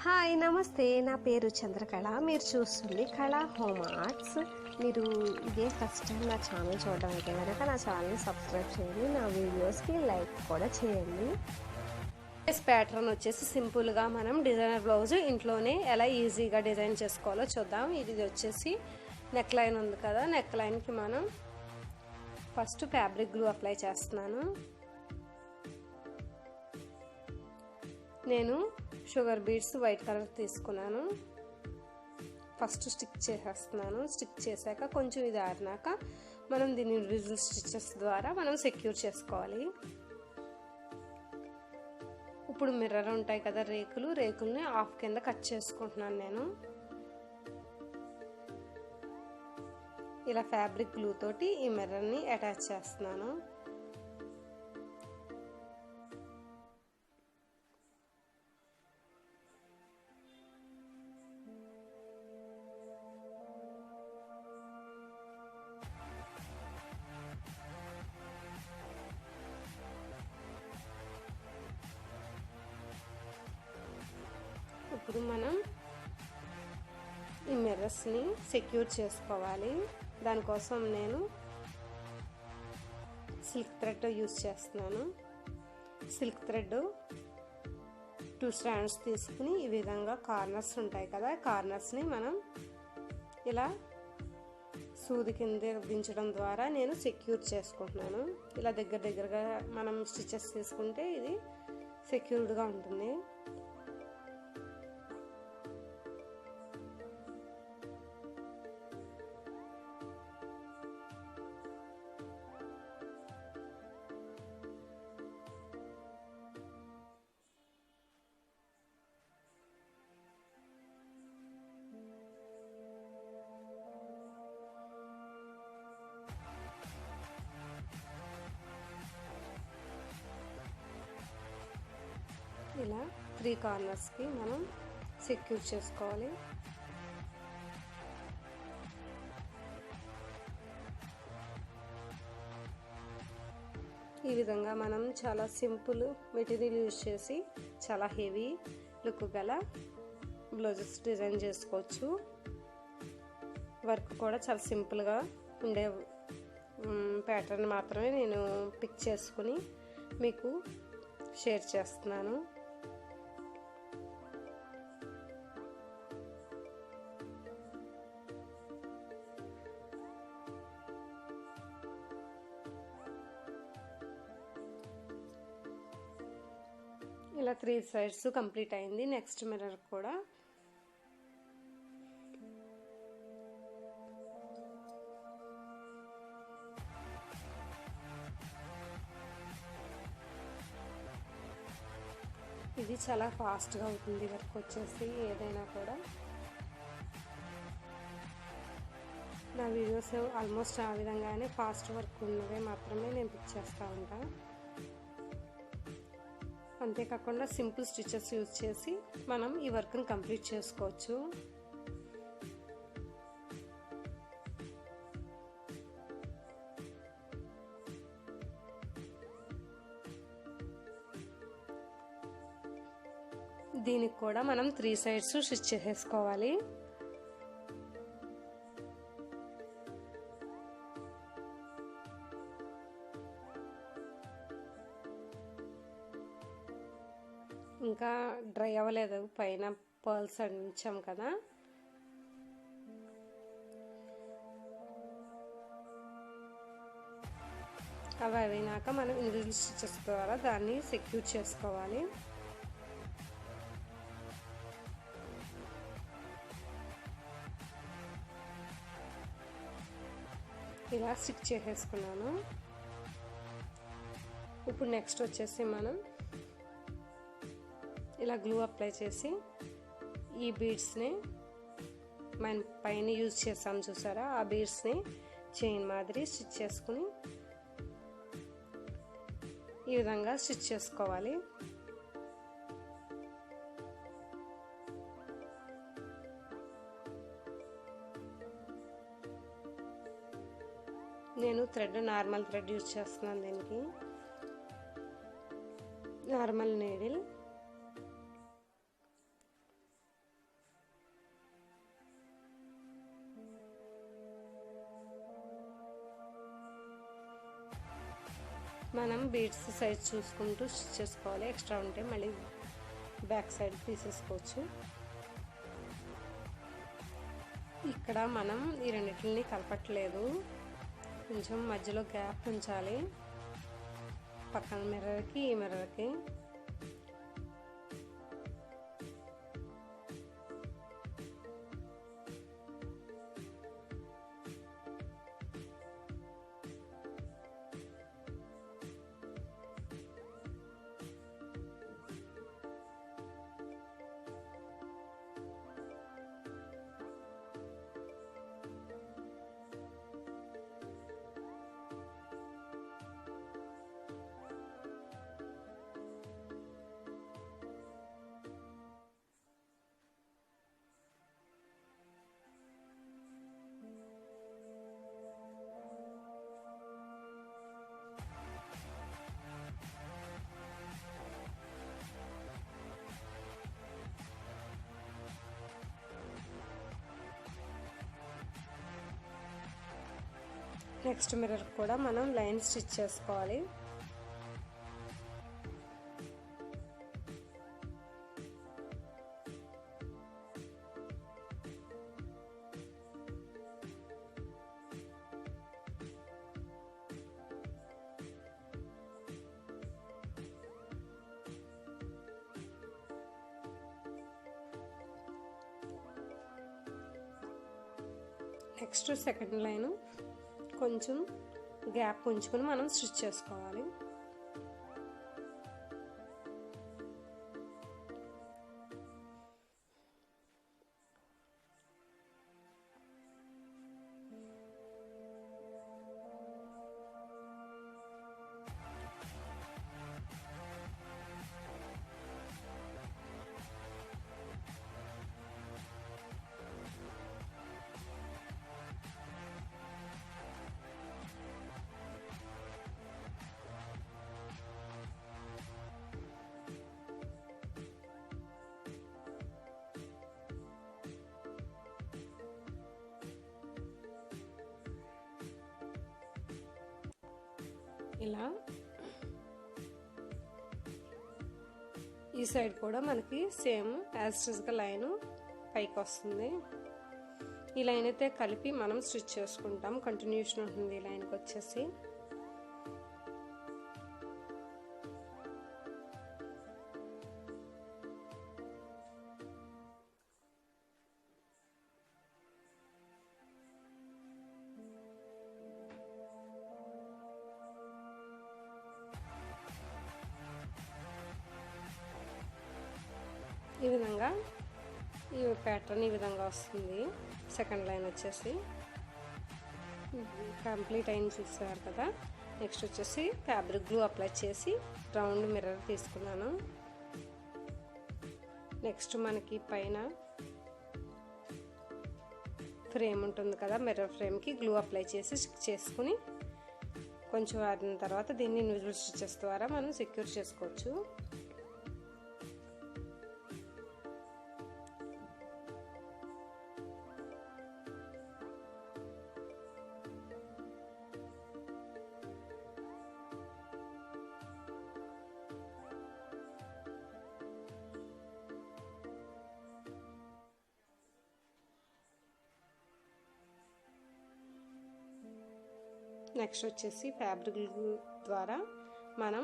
Hi నమస్తే, నా పేరు చంద్రకళ. మీరు చూస్తుంది కళ హోమ్ ఆర్ట్స్. మీరు ఇదే ఫస్ట్ టైం నా ఛానల్ చూడడం అయితే కనుక నా ఛానల్ని సబ్స్క్రైబ్ చేయండి, నా వీడియోస్కి లైక్ కూడా చేయండి. ప్యాటర్న్ వచ్చేసి సింపుల్గా మనం డిజైనర్ బ్లౌజ్ ఇంట్లోనే ఎలా ఈజీగా డిజైన్ చేసుకోవాలో చూద్దాం. ఇది వచ్చేసి నెక్ లైన్ ఉంది కదా, నెక్ లైన్కి మనం ఫస్ట్ ఫ్యాబ్రిక్ గ్లూ అప్లై చేస్తున్నాను. నేను షుగర్ బీడ్స్ వైట్ కలర్ తీసుకున్నాను. ఫస్ట్ స్టిక్ చేసేస్తున్నాను. స్టిక్ చేశాక కొంచెం ఇది ఆరినాక మనం దీన్ని ఇండివిజువల్ స్టిచెస్ ద్వారా మనం సెక్యూర్ చేసుకోవాలి. ఇప్పుడు మిర్రర్ ఉంటాయి కదా, రేకుల్ని హాఫ్ కింద కట్ చేసుకుంటున్నాను. నేను ఇలా ఫ్యాబ్రిక్ గ్లూ తోటి ఈ మిర్రర్ని అటాచ్ చేస్తున్నాను. ఇప్పుడు మనం ఈ మిర్రర్స్ని సెక్యూర్ చేసుకోవాలి. దానికోసం నేను సిల్క్ థ్రెడ్ యూజ్ చేస్తున్నాను. సిల్క్ థ్రెడ్ 2 స్ట్రాండ్స్ తీసుకుని ఈ విధంగా కార్నర్స్ ఉంటాయి కదా, కార్నర్స్ని మనం ఇలా సూది కింద దించడం ద్వారా నేను సెక్యూర్ చేసుకుంటున్నాను. ఇలా దగ్గరగా మనం స్టిచెస్ తీసుకుంటే ఇది సెక్యూర్డ్గా ఉంటుంది. ఇలా 3 కార్నర్స్కి మనం సెక్యూర్ చేసుకోవాలి. ఈ విధంగా మనం చాలా సింపుల్ మెటీరియల్ యూజ్ చేసి చాలా హెవీ లుక్ గల బ్లౌజెస్ డిజైన్ చేసుకోవచ్చు. వర్క్ కూడా చాలా సింపుల్గా ఉండే ప్యాటర్న్ మాత్రమే నేను పిక్ చేసుకుని మీకు షేర్ చేస్తున్నాను. ఇలా 3 సైడ్స్ కంప్లీట్ అయింది. నెక్స్ట్ మిర్రర్ కూడా ఇది చాలా ఫాస్ట్గా అవుతుంది వర్క్ వచ్చేసి. ఏదైనా కూడా నా వీడియోస్ ఆల్మోస్ట్ ఆ విధంగానే ఫాస్ట్ వర్క్ ఉన్నవే మాత్రమే నేను పిక్ చేస్తూ ఉంటాను. అంతేకాకుండా సింపుల్ స్టిచెస్ యూజ్ చేసి మనం ఈ వర్క్ని కంప్లీట్ చేసుకోవచ్చు. దీనికి కూడా మనం 3 సైడ్స్ స్టిచ్ చేసేసుకోవాలి. ఇంకా డ్రై అవ్వలేదు, పైన పర్ల్స్ అందించాం కదా. అవి అయినాక మనం ఇండివిజువల్ స్టిచెస్ ద్వారా దాన్ని సెక్యూర్ చేసుకోవాలి. ఇలా స్టిక్ చేసేసుకున్నాను. ఇప్పుడు నెక్స్ట్ వచ్చేసి మనం ఇలా గ్లూ అప్లై చేసి ఈ బీడ్స్ని మన పైన యూజ్ చేసాం చూసారా, ఆ బీడ్స్ని చైన్ మాదిరి స్టిచ్ చేసుకుని ఈ విధంగా స్టిచ్ చేసుకోవాలి. నేను నార్మల్ థ్రెడ్ యూజ్ చేస్తున్నాను. దీనికి నార్మల్ నీడిల్ మనం బీడ్స్ సైజ్ చూసుకుంటూ స్టిచ్ చేసుకోవాలి. ఎక్స్ట్రా ఉంటే మళ్ళీ బ్యాక్ సైడ్ తీసేసుకోవచ్చు. ఇక్కడ మనం ఈ రెండింటిని కలపట్లేదు, కొంచెం మధ్యలో గ్యాప్ ఉంచాలి పక్కన మిర్రర్కి ఈ మిర్రర్కి. నెక్స్ట్ మిర్రర్ కూడా మనం లైన్ స్టిచ్ చేసుకోవాలి. నెక్స్ట్ సెకండ్ లైన్ కొంచెం గ్యాప్ ఉంచుకొని మనం స్టిచ్ చేసుకోవాలి. ఇలా ఈ సైడ్ కూడా మనకి సేమ్ యాజ్ ఇట్ ఈస్గా లైన్ పైకి వస్తుంది. ఈ లైన్ అయితే కలిపి మనం స్టిచ్ చేసుకుంటాం, కంటిన్యూషన్ ఉంటుంది ఈ లైన్కి వచ్చేసి. ఈ విధంగా ఈ ప్యాటర్న్ ఈ విధంగా వస్తుంది. సెకండ్ లైన్ వచ్చేసి కంప్లీట్ అయిన చూసారు కదా. నెక్స్ట్ వచ్చేసి ఫ్యాబ్రిక్ గ్లూ అప్లై చేసి రౌండ్ మిర్రర్ తీసుకున్నాను. నెక్స్ట్ మనకి పైన ఫ్రేమ్ ఉంటుంది కదా, మిర్రర్ ఫ్రేమ్కి గ్లూ అప్లై చేసి స్టిక్ చేసుకుని కొంచెం ఆరిన తర్వాత దీన్ని ఇన్విజిబుల్ స్టిచెస్ ద్వారా మనం సెక్యూర్ చేసుకోవచ్చు. నెక్స్ట్ వచ్చేసి ఫ్యాబ్రిక్ గ్లూ ద్వారా మనం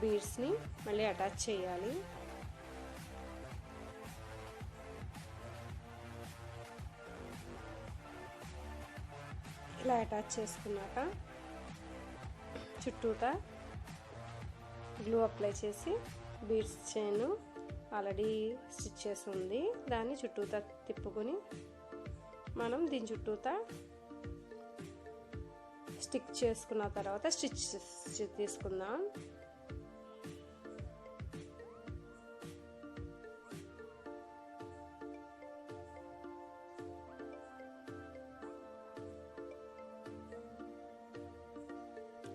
బీడ్స్ని మళ్ళీ అటాచ్ చేయాలి. ఇలా అటాచ్ చేసుకున్నాక చుట్టూతా గ్లూ అప్లై చేసి బీడ్స్ చైన్ ఆల్రెడీ స్టిచ్ చేసి ఉంది, దాన్ని చుట్టూతా తిప్పుకొని మనం దీని చుట్టూతా స్టిక్ చేసుకున్న తర్వాత స్టిచ్ తీసుకుందాం.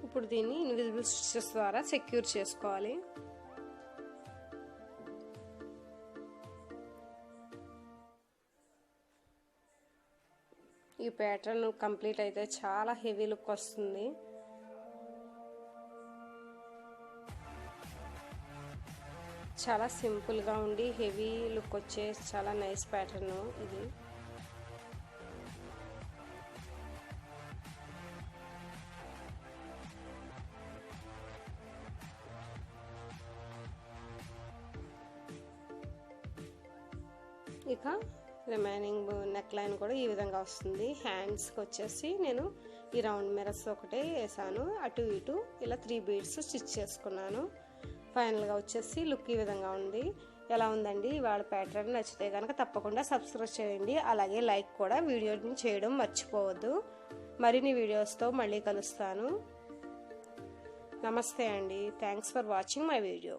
ఇప్పుడు దీన్ని ఇన్విజిబుల్ స్టిచెస్ ద్వారా సెక్యూర్ చేసుకోవాలి. ఈ ప్యాటర్న్ కంప్లీట్ అయితే చాలా హెవీ లుక్ వస్తుంది. చాలా సింపుల్గా ఉండి హెవీ లుక్ వచ్చే చాలా నైస్ ప్యాటర్న్ ఇది. ఇక రిమైనింగ్ నెక్ లైన్ కూడా ఈ విధంగా వస్తుంది. హ్యాండ్స్కి వచ్చేసి నేను ఈ రౌండ్ మిరర్స్ ఒకటే వేసాను, అటు ఇటు ఇలా 3 బీడ్స్ స్టిచ్ చేసుకున్నాను. ఫైనల్గా వచ్చేసి లుక్ ఈ విధంగా ఉంది. ఎలా ఉందండి ఇవాళ ప్యాటర్న్? నచ్చితే కనుక తప్పకుండా సబ్స్క్రైబ్ చేయండి, అలాగే లైక్ కూడా వీడియోని చేయడం మర్చిపోవద్దు. మరిన్ని వీడియోస్తో మళ్ళీ కలుస్తాను. నమస్తే అండి. Thanks for watching my video.